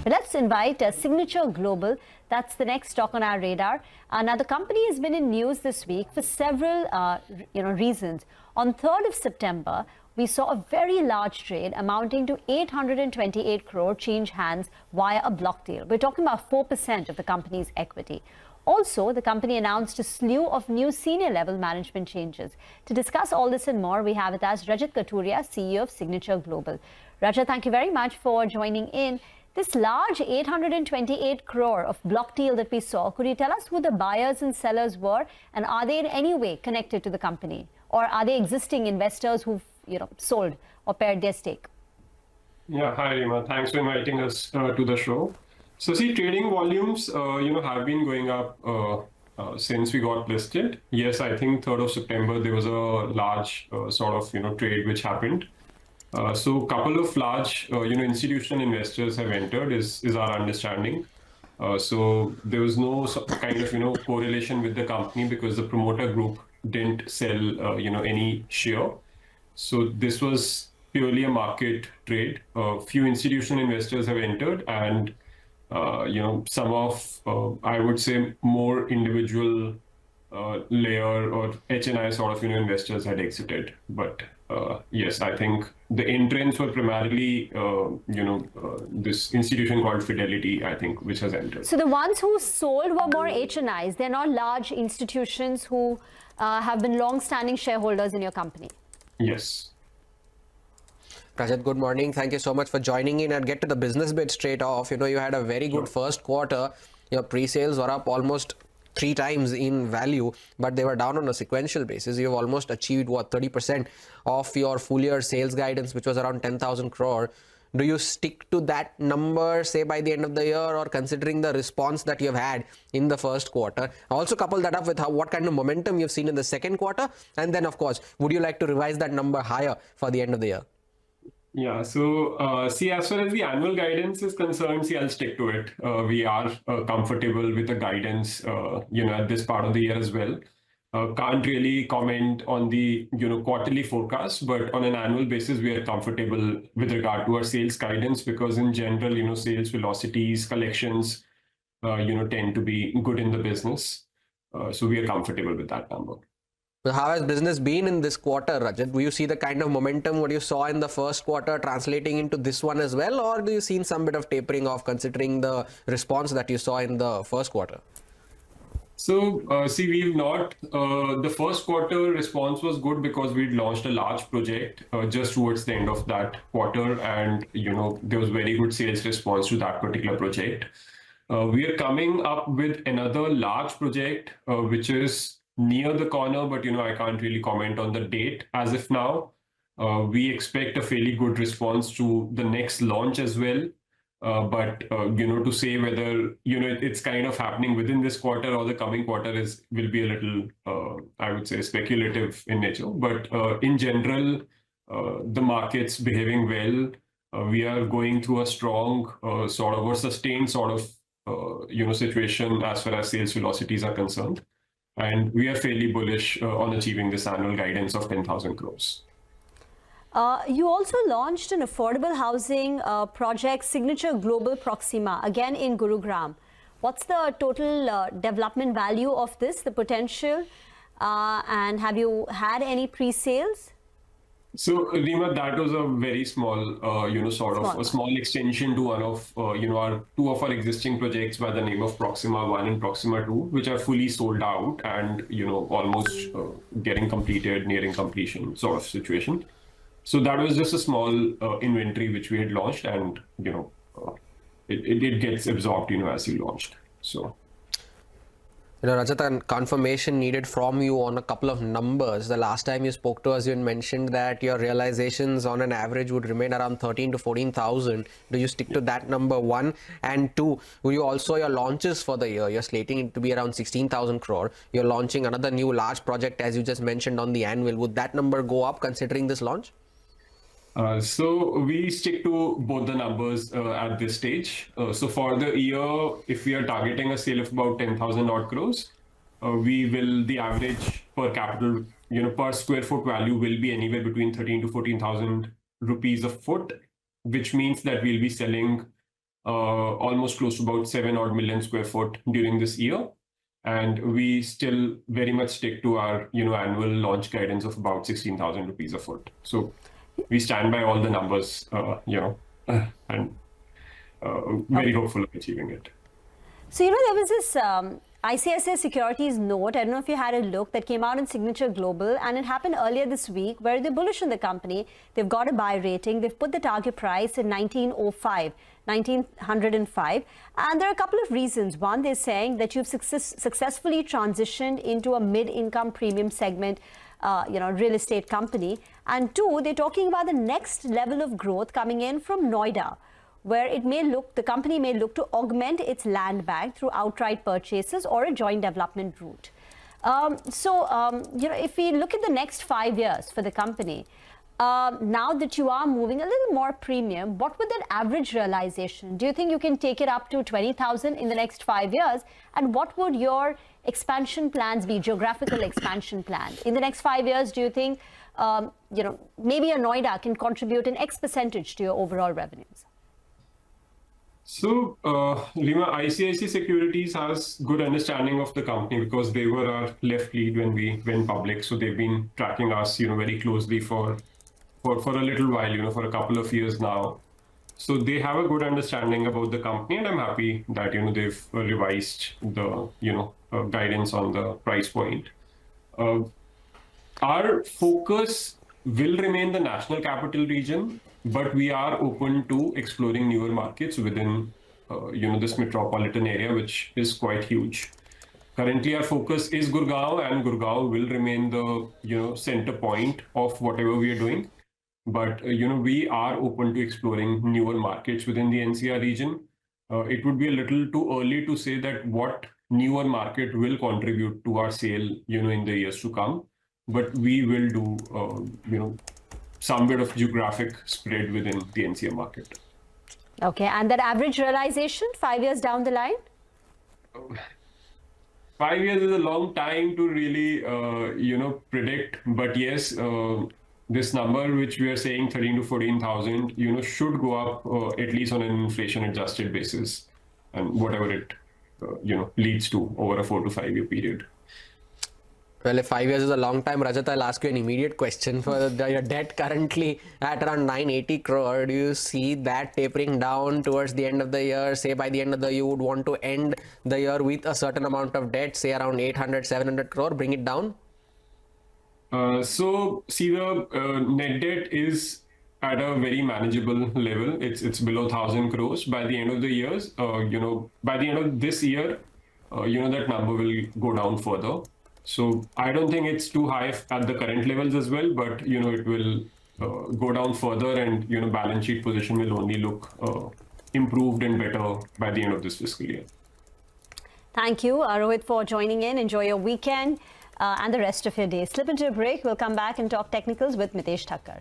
But let's invite Signature Global. That's the next stock on our radar. Now, the company has been in news this week for several reasons. On 3rd of September, we saw a very large trade amounting to 828 crore change hands via a block deal. We're talking about 4% of the company's equity. Also, the company announced a slew of new senior level management changes. To discuss all this and more, we have with us Rajat Kathuria, CEO of Signature Global. Rajat, thank you very much for joining in. This large 828 crore of block deal that we saw, could you tell us who the buyers and sellers were, and are they in any way connected to the company? Or are they existing investors who've sold or pared their stake? Yeah, hi Rima. Thanks for inviting us to the show. So see, trading volumes, have been going up since we got listed. Yes, I think 3rd of September there was a large trade which happened. So a couple of large, institutional investors have entered is our understanding. So there was no kind of, correlation with the company because the promoter group didn't sell, any share. So this was purely a market trade. A few institutional investors have entered and, some of, I would say, more individual layer or HNI sort of, investors had exited. But yes, I think the entrants were primarily, this institution called Fidelity, I think, which has entered. So the ones who sold were more HNIs. They're not large institutions who have been long-standing shareholders in your company. Yes. Rajat, good morning. Thank you so much for joining in and get to the business bit straight off. You had a very good first quarter. Your pre-sales were up almost 3 times in value, but they were down on a sequential basis. You've almost achieved, 30% of your full year sales guidance, which was around 10,000 crore. Do you stick to that number, say, by the end of the year, or considering the response that you've had in the first quarter? Also couple that up with what kind of momentum you've seen in the second quarter. And then, of course, would you like to revise that number higher for the end of the year? Yeah, so see, as far as the annual guidance is concerned, see, I'll stick to it. We are comfortable with the guidance, at this part of the year as well. Can't really comment on the, quarterly forecast, but on an annual basis, we are comfortable with regard to our sales guidance because in general, sales velocities, collections, tend to be good in the business. So we are comfortable with that number. So how has business been in this quarter, Rajat? Do you see the kind of momentum what you saw in the first quarter translating into this one as well, or do you see some bit of tapering off considering the response that you saw in the first quarter? So, see, we've not, the first quarter response was good because we'd launched a large project just towards the end of that quarter. And, there was very good sales response to that particular project. We are coming up with another large project, which is near the corner, but, I can't really comment on the date as of now. We expect a fairly good response to the next launch as well. But to say whether it's kind of happening within this quarter or the coming quarter will be a little I would say speculative in nature. But in general, the market's behaving well. We are going through a strong sort of or sustained sort of situation as far as sales velocities are concerned, and we are fairly bullish on achieving this annual guidance of 10,000 crores. You also launched an affordable housing project, Signature Global Proxima, again in Gurugram. What's the total development value of this, the potential, and have you had any pre-sales? So, Rima, that was a very small, a small extension to one of, our two of our existing projects by the name of Proxima 1 and Proxima 2, which are fully sold out and, almost getting completed, nearing completion sort of situation. So that was just a small inventory which we had launched, and it gets absorbed as you launched. So, Rajat, confirmation needed from you on a couple of numbers. The last time you spoke to us, you mentioned that your realizations on an average would remain around 13 to 14,000. Do you stick to that number, 1? And 2, will you also your launches for the year? You're slating it to be around 16,000 crore. You're launching another new large project, as you just mentioned, on the annual. Would that number go up considering this launch? So we stick to both the numbers at this stage. So for the year, if we are targeting a sale of about 10,000 odd crores, the average per capital, per square foot value will be anywhere between 13 to 14,000 rupees a foot, which means that we'll be selling almost close to about 7 odd million square foot during this year. And we still very much stick to our, annual launch guidance of about 16,000 rupees a foot. So we stand by all the numbers, and very hopeful of achieving it. So, there was this ICICI Securities note, I don't know if you had a look, that came out in Signature Global, and it happened earlier this week, where they're bullish on the company. They've got a buy rating. They've put the target price at 1905, and there are a couple of reasons. One, they're saying that you've successfully transitioned into a mid-income premium segment, real estate company. And two, they're talking about the next level of growth coming in from Noida, where the company may look to augment its land bank through outright purchases or a joint development route. If we look at the next 5 years for the company, now that you are moving a little more premium, what would that average realization? Do you think you can take it up to 20,000 in the next 5 years? And what would your expansion plans be, geographical expansion plan? In the next 5 years, do you think, maybe a Noida can contribute an X percentage to your overall revenues? So, Lima, ICICI Securities has good understanding of the company because they were our left lead when we went public. So they've been tracking us, very closely for a little while, for a couple of years now. So they have a good understanding about the company, and I'm happy that, they've revised the, guidance on the price point. Our focus will remain the National Capital Region, but we are open to exploring newer markets within, this metropolitan area, which is quite huge. Currently, our focus is Gurgaon, and Gurgaon will remain the, center point of whatever we are doing. But, we are open to exploring newer markets within the NCR region. It would be a little too early to say that what newer market will contribute to our sale, in the years to come. But we will do, some bit of geographic spread within the NCR market. Okay, and that average realization 5 years down the line? 5 years is a long time to really, predict. But yes, this number, which we are saying 13 to 14,000, should go up at least on an inflation-adjusted basis, and whatever it, leads to over a 4 to 5 year period. Well, if 5 years is a long time, Rajat, I'll ask you an immediate question. For your debt currently at around 980 crore, do you see that tapering down towards the end of the year? Say by the end of the year, you would want to end the year with a certain amount of debt, say around 800, 700 crore, bring it down? So, see, the net debt is at a very manageable level. It's below 1,000 crores by the end of the years. By the end of this year, that number will go down further. So I don't think it's too high at the current levels as well, but, it will go down further, and, balance sheet position will only look improved and better by the end of this fiscal year. Thank you, Rohit, for joining in. Enjoy your weekend and the rest of your day. Slip into a break. We'll come back and talk technicals with Mitesh Thakkar.